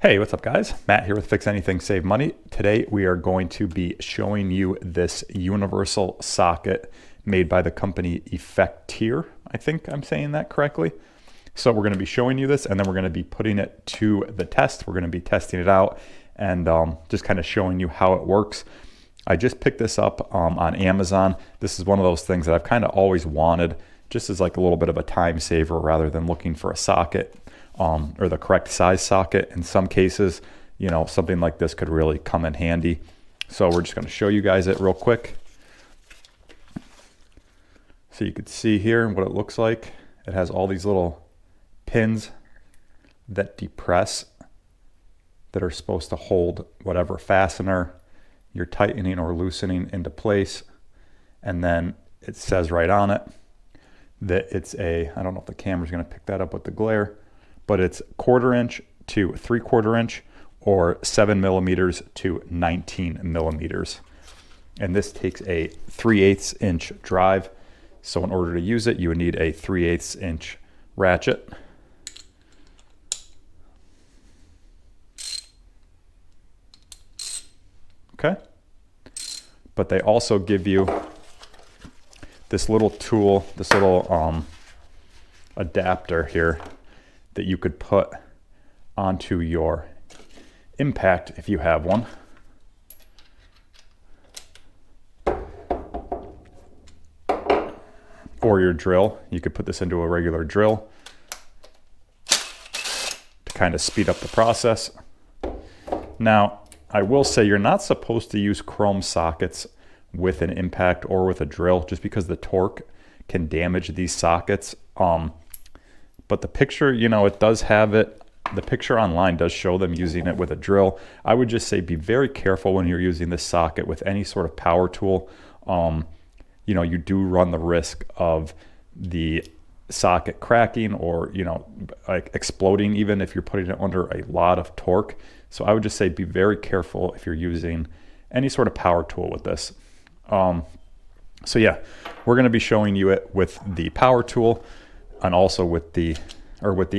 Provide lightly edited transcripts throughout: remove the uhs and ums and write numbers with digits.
Hey, what's up guys? Matt here with Fix Anything Save Money. Today we are going to be showing you this universal socket made by the company Effectier. I think I'm saying that correctly. So we're going to be showing you this and then we're going to be putting it to the test. We're going to be testing it out and just kind of showing you how it works. I just picked this up on Amazon. This is one of those things that I've kind of always wanted, just as like a little bit of a time saver rather than looking for a socket. Or the correct size socket. In some cases, you know, something like this could really come in handy. So we're just going to show you guys it real quick. So you could see here what it looks like. It has all these little pins that depress that are supposed to hold whatever fastener you're tightening or loosening into place. And then it says right on it that it's a, I don't know if the camera's going to pick that up with the glare, but it's 1/4 inch to 3/4 inch or 7 millimeters to 19 millimeters. And this takes a 3/8 inch drive. So in order to use it, you would need a 3/8 inch ratchet. Okay. But they also give you this little tool, this little adapter here that you could put onto your impact if you have one. Or your drill. You could put this into a regular drill to kind of speed up the process. Now, I will say you're not supposed to use chrome sockets with an impact or with a drill just because the torque can damage these sockets. But the picture, you know, it does have it. The picture online does show them using it with a drill. I would just say be very careful when you're using this socket with any sort of power tool. You know, you do run the risk of the socket cracking or, you know, like exploding even if you're putting it under a lot of torque. So I would just say be very careful if you're using any sort of power tool with this. So yeah, we're going to be showing you it with the power tool and also with the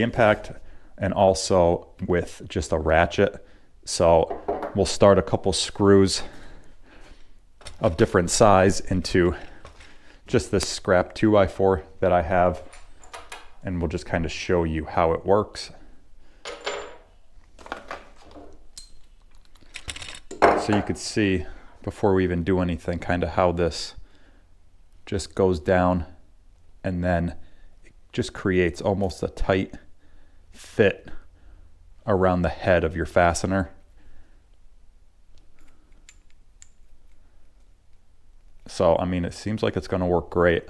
impact and also with just a ratchet. So we'll start a couple screws of different size into just this scrap 2x4 that I have, and we'll just kind of show you how it works. So you could see before we even do anything kind of how this just goes down and then it just creates almost a tight fit around the head of your fastener. So, I mean, it seems like it's going to work great.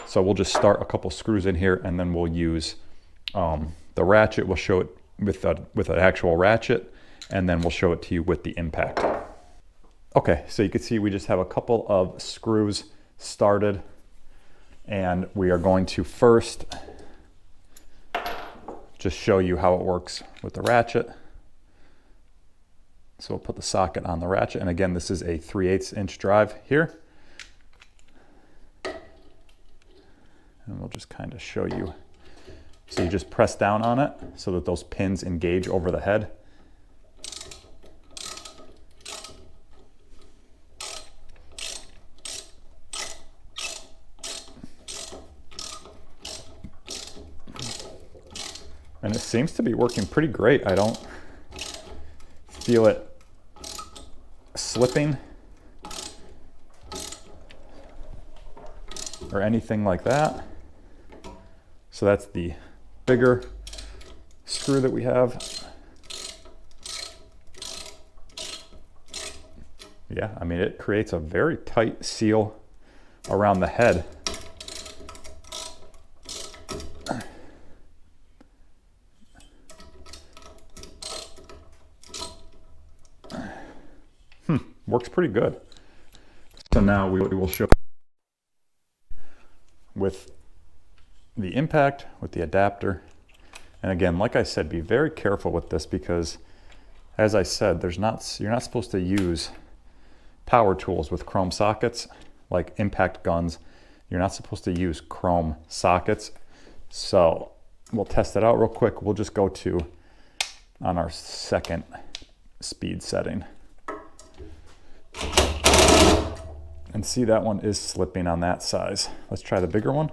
So we'll just start a couple screws in here and then we'll use the ratchet. We'll show it with an actual ratchet and then we'll show it to you with the impact. Okay, so you can see we just have a couple of screws started and we are going to first just show you how it works with the ratchet. So we'll put the socket on the ratchet, and again this is a 3/8 inch drive here, and we'll just kind of show you. So you just press down on it so that those pins engage over the head. And it seems to be working pretty great. I don't feel it slipping or anything like that. So that's the bigger screw that we have. Yeah, I mean, it creates a very tight seal around the head. Works pretty good. So now we will show with the impact, with the adapter. And again, like I said, be very careful with this because, as I said, you're not supposed to use power tools with chrome sockets like impact guns. You're not supposed to use chrome sockets. So we'll test it out real quick. We'll just go to on our second speed setting. And see, that one is slipping on that size. Let's try the bigger one.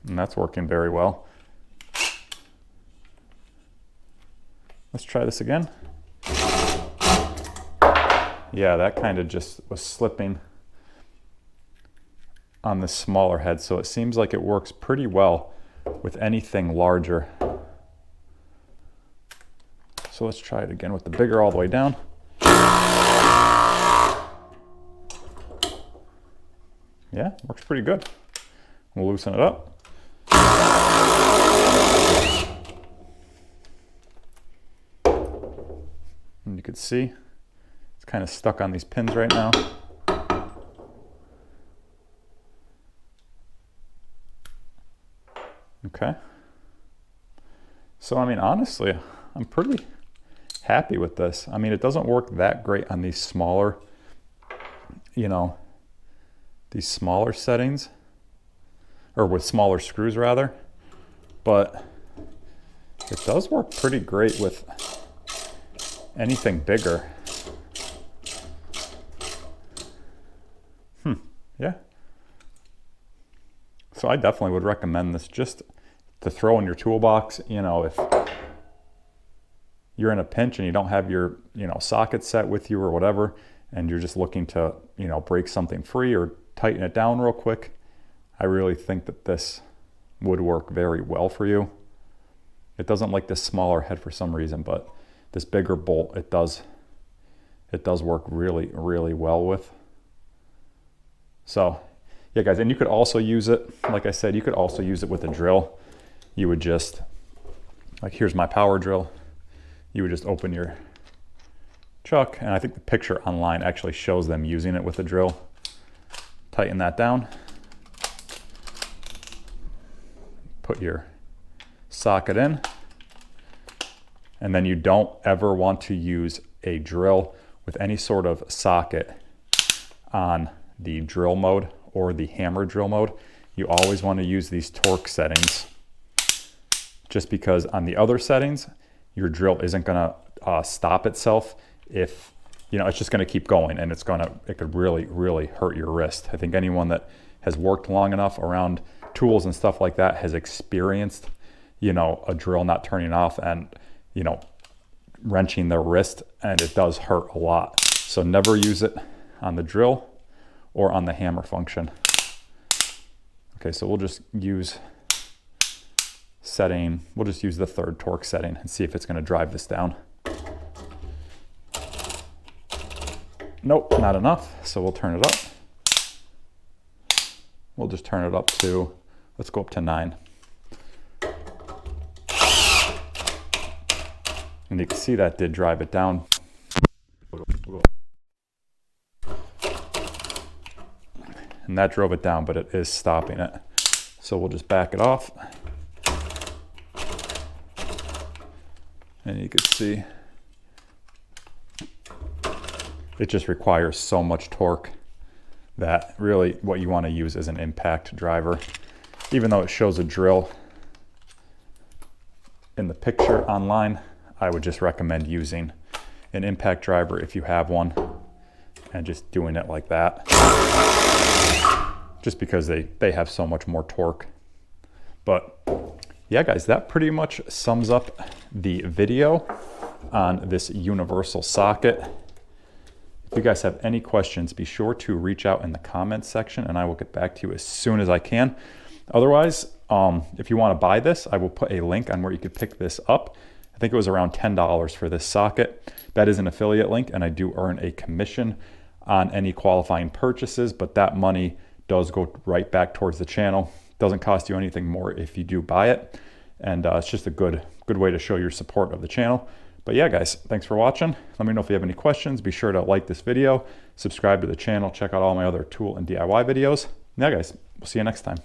And that's working very well. Let's try this again. Yeah, that kind of just was slipping on the smaller head, so it seems like it works pretty well with anything larger. So let's try it again with the bigger all the way down. Yeah, works pretty good. We'll loosen it up. And you can see it's kind of stuck on these pins right now. Okay. So, I mean, honestly, I'm pretty happy with this. I mean, it doesn't work that great on these smaller, you know, these smaller settings, or with smaller screws rather, but it does work pretty great with anything bigger. Yeah. So I definitely would recommend this just to throw in your toolbox. You know, if you're in a pinch and you don't have your, you know, socket set with you or whatever, and you're just looking to, you know, break something free or tighten it down real quick, I really think that this would work very well for you. It doesn't like this smaller head for some reason, but this bigger bolt, it does work really, really well with. So yeah, guys, and you could also use it, like I said, you could also use it with a drill. You would just, like, here's my power drill. You would just open your chuck, and I think the picture online actually shows them using it with a drill. Tighten that down. Put your socket in. And then you don't ever want to use a drill with any sort of socket on the drill mode or the hammer drill mode. You always want to use these torque settings, just because on the other settings, your drill isn't going to stop itself. If, you know, it's just going to keep going, and it could really, really hurt your wrist. I think anyone that has worked long enough around tools and stuff like that has experienced, you know, a drill not turning off and, you know, wrenching their wrist, and it does hurt a lot. So never use it on the drill or on the hammer function. Okay, so we'll just use the third torque setting and see if it's going to drive this down. Nope, not enough, so we'll turn it up. We'll just turn it up to, let's go up to 9. And you can see that did drive it down. And that drove it down, but it is stopping it. So we'll just back it off. And you can see it just requires so much torque that really what you want to use is an impact driver. Even though it shows a drill in the picture online, I would just recommend using an impact driver if you have one, and just doing it like that, just because they have so much more torque. But yeah, guys, that pretty much sums up the video on this universal socket. If you guys have any questions, be sure to reach out in the comments section, and I will get back to you as soon as I can. Otherwise, if you want to buy this, I will put a link on where you could pick this up. I think it was around $10 for this socket. That is an affiliate link, and I do earn a commission on any qualifying purchases, but that money does go right back towards the channel. Doesn't cost you anything more if you do buy it, and it's just a good way to show your support of the channel. But yeah, guys, thanks for watching. Let me know if you have any questions. Be sure to like this video, subscribe to the channel, check out all my other tool and DIY videos. Yeah, guys, we'll see you next time.